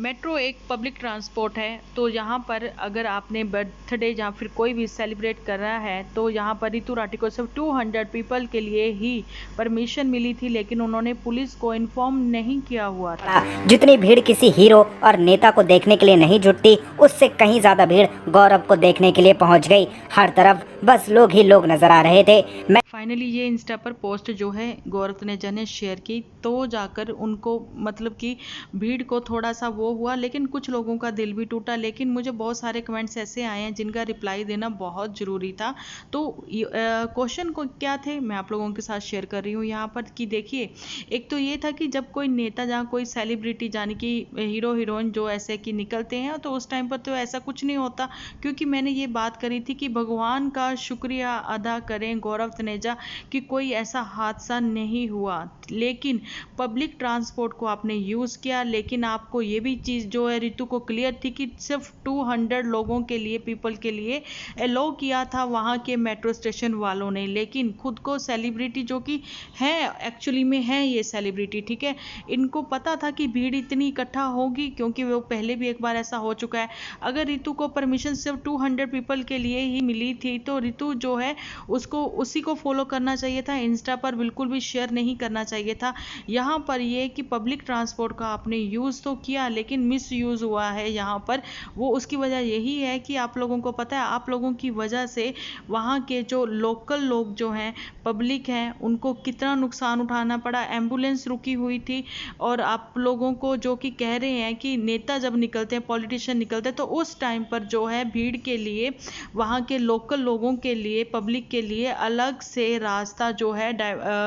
Metro एक public transport है, तो यहाँ पर अगर आपने बर्थडे या फिर कोई भी सेलिब्रेट कर रहा है तो यहाँ पर ऋतु राठी को सिर्फ 200 पीपल के लिए ही परमिशन मिली थी, लेकिन उन्होंने पुलिस को इन्फॉर्म नहीं किया हुआ था। जितनी भीड़ किसी हीरो और नेता को देखने के लिए नहीं जुटती, उससे कहीं ज्यादा भीड़ गौरव को देखने के लिए पहुंच गई। हर तरफ बस लोग ही लोग नजर आ रहे थे। फाइनली ये इंस्टा पर पोस्ट जो है गौरव तनेजा ने शेयर की, तो जाकर उनको मतलब कि भीड़ को थोड़ा सा वो हुआ, लेकिन कुछ लोगों का दिल भी टूटा। लेकिन मुझे बहुत सारे कमेंट्स ऐसे आए हैं जिनका रिप्लाई देना बहुत ज़रूरी था। तो क्वेश्चन को क्या थे मैं आप लोगों के साथ शेयर कर रही हूँ यहाँ पर कि देखिए, एक तो ये था कि जब कोई नेता या कोई सेलिब्रिटी यानी कि हीरो हीरोइन जो ऐसे कि निकलते हैं तो उस टाइम पर तो ऐसा कुछ नहीं होता, क्योंकि मैंने ये बात करी थी कि भगवान का शुक्रिया अदा करें गौरव तनेजा कि कोई ऐसा हादसा नहीं हुआ। लेकिन पब्लिक ट्रांसपोर्ट को आपने यूज़ किया, लेकिन आपको ये भी चीज़ जो है ऋतु को क्लियर थी कि सिर्फ 200 लोगों के लिए पीपल के लिए अलाउ किया था वहाँ के मेट्रो स्टेशन वालों ने। लेकिन खुद को सेलिब्रिटी जो कि है, एक्चुअली में है ये सेलिब्रिटी, ठीक है, इनको पता था कि भीड़ इतनी इकट्ठा होगी, क्योंकि वो पहले भी एक बार ऐसा हो चुका है। अगर ऋतु को परमिशन सिर्फ 200 पीपल के लिए ही मिली थी तो ऋतु जो है उसको उसी को फॉलो करना चाहिए था, इंस्टा पर बिल्कुल भी शेयर नहीं करना चाहिए था। यहाँ पर ये कि पब्लिक ट्रांसपोर्ट का आपने यूज़ तो किया लेकिन मिस यूज़ हुआ है यहाँ पर। वो उसकी वजह यही है कि आप लोगों को पता है, आप लोगों की वजह से वहाँ के जो लोकल लोग जो हैं, पब्लिक हैं, उनको कितना नुकसान उठाना पड़ा। एम्बुलेंस रुकी हुई थी, और आप लोगों को जो कि कह रहे हैं कि नेता जब निकलते हैं, पॉलिटिशियन निकलते हैं, तो उस टाइम पर जो है भीड़ के लिए, वहाँ के लोकल लोगों के लिए, पब्लिक के लिए अलग से रास्ता जो है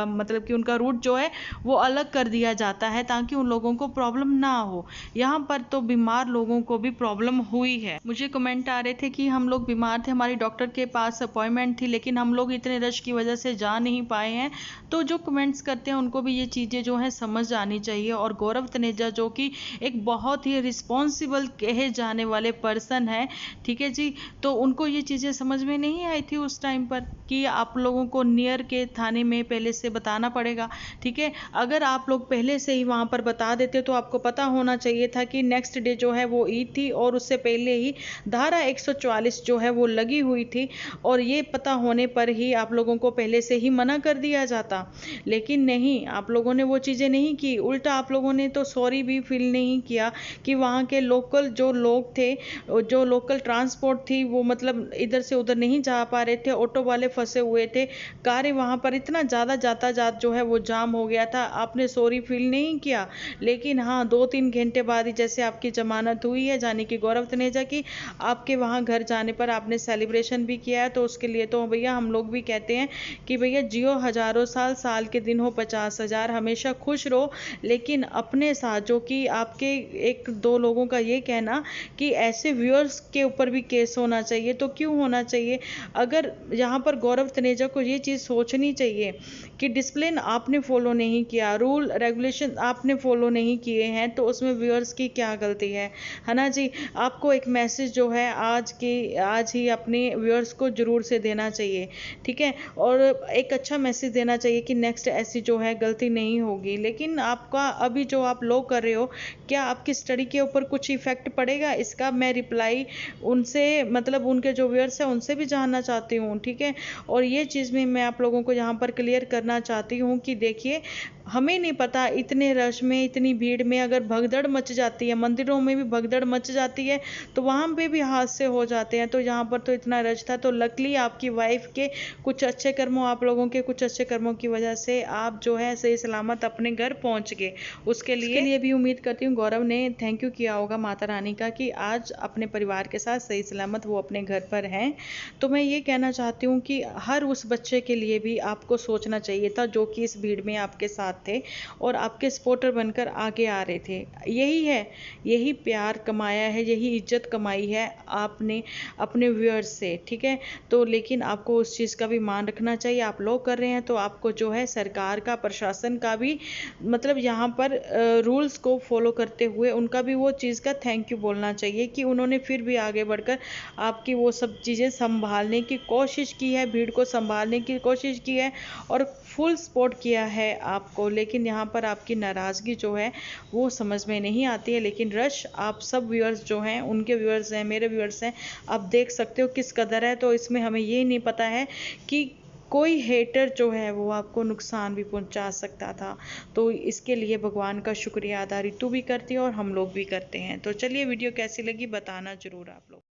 मतलब कि उनका रूट जो है वो अलग कर दिया जाता है, ताकि उन लोगों को प्रॉब्लम ना हो। यहाँ पर तो बीमार लोगों को भी प्रॉब्लम हुई है। मुझे कमेंट आ रहे थे कि हम लोग बीमार थे, हमारी डॉक्टर के पास अपॉइंटमेंट थी, लेकिन हम लोग इतने रश की वजह से जा नहीं पाए हैं। तो जो कमेंट्स करते हैं उनको भी ये चीज़ें जो है समझ आनी चाहिए। और गौरव तनेजा जो कि एक बहुत ही रिस्पॉन्सिबल कहे जाने वाले पर्सन है, ठीक है जी, तो उनको ये चीज़ें समझ में नहीं आई थी उस टाइम पर कि आप लोगों को नियर के थाने में पहले से बताना पड़ेगा, ठीक है। अगर आप लोग पहले से ही वहाँ पर बता देते तो आपको पता होना चाहिए था कि नेक्स्ट डे जो है वो ईद थी, और उससे पहले ही धारा 144 जो है वो लगी हुई थी, और ये पता होने पर ही आप लोगों को पहले से ही मना कर दिया जाता। लेकिन नहीं, आप लोगों ने वो चीज़ें नहीं की, उल्टा आप लोगों ने तो सॉरी भी फील नहीं किया कि वहाँ के लोकल जो लोग थे, जो लोकल ट्रांसपोर्ट थी, वो मतलब इधर से उधर नहीं जा पा रहे थे, ऑटो वाले फंसे हुए थे, कारें वहाँ पर इतना ज़्यादा यातायात जो है वो जाम हो गया था। आपने सॉरी फील नहीं किया, लेकिन हाँ 2-3 घंटे बाद ही जैसे आपकी जमानत हुई है, यानी कि गौरव तनेजा की, आपके वहाँ घर जाने पर आपने सेलिब्रेशन भी किया है, तो उसके लिए तो भैया हम लोग भी कहते हैं कि भैया जियो हजारों साल, साल के दिन हो 50,000, हमेशा खुश रहो। लेकिन अपने साथ जो कि आपके 1-2 लोगों का ये कहना कि ऐसे व्यूअर्स के ऊपर भी केस होना चाहिए, तो क्यों होना चाहिए? अगर यहाँ पर गौरव तनेजा को ये चीज़ सोचनी चाहिए कि डिसिप्लिन आपने फॉलो नहीं किया, रूल रेगुलेशन आपने फॉलो नहीं किए हैं, तो उसमें व्यूअर्स की क्या गलती है ना जी। आपको एक मैसेज जो है आज ही अपने व्यूअर्स को जरूर से देना चाहिए, ठीक है, और एक अच्छा मैसेज देना चाहिए कि नेक्स्ट ऐसी जो है गलती नहीं होगी। लेकिन आपका अभी जो आप लोग कर रहे हो, क्या आपकी स्टडी के ऊपर कुछ इफेक्ट पड़ेगा? इसका मैं रिप्लाई उनसे, मतलब उनके जो व्यूअर्स हैं उनसे भी जानना चाहती हूँ, ठीक है। और ये चीज़ भी मैं आप लोगों को यहाँ पर क्लियर करना चाहती हूँ कि देखिए, हमें नहीं पता इतने रश में, इतनी भीड़ में अगर भगदड़ मच जाती है, मंदिरों में भी भगदड़ मच जाती है, तो वहाँ पे भी हादसे हो जाते हैं। तो यहाँ पर तो इतना रश था, तो लकली आपकी वाइफ के कुछ अच्छे कर्मों, आप लोगों के कुछ अच्छे कर्मों की वजह से आप जो है सही सलामत अपने घर पहुँच गए। उसके लिए भी उम्मीद करती हूँ गौरव ने थैंक यू किया होगा माता रानी का कि आज अपने परिवार के साथ सही सलामत वो अपने घर पर हैं। तो मैं ये कहना चाहती हूँ कि हर उस बच्चे के लिए भी आपको सोचना चाहिए था जो कि इस भीड़ में आपके साथ थे और आपके सपोर्टर बनकर आगे आ रहे थे। यही है, यही प्यार कमाया है, यही इज्जत कमाई है आपने अपने व्यूअर्स से, ठीक है। तो लेकिन आपको उस चीज़ का भी मान रखना चाहिए। आप लोग कर रहे हैं तो आपको जो है सरकार का, प्रशासन का भी, मतलब यहाँ पर रूल्स को फॉलो करते हुए उनका भी वो चीज़ का थैंक यू बोलना चाहिए कि उन्होंने फिर भी आगे बढ़कर आपकी वो सब चीज़ें संभालने की कोशिश की है, भीड़ को संभालने की कोशिश की है और फुल सपोर्ट किया है आपको। और लेकिन यहाँ पर आपकी नाराज़गी जो है वो समझ में नहीं आती है। लेकिन रश आप सब व्यूअर्स जो हैं, उनके व्यूअर्स हैं, मेरे व्यूअर्स हैं, आप देख सकते हो किस कदर है। तो इसमें हमें ये नहीं पता है कि कोई हेटर जो है वो आपको नुकसान भी पहुंचा सकता था। तो इसके लिए भगवान का शुक्रिया अदा रितु भी करती है और हम लोग भी करते हैं। तो चलिए, वीडियो कैसी लगी बताना ज़रूर आप लोग।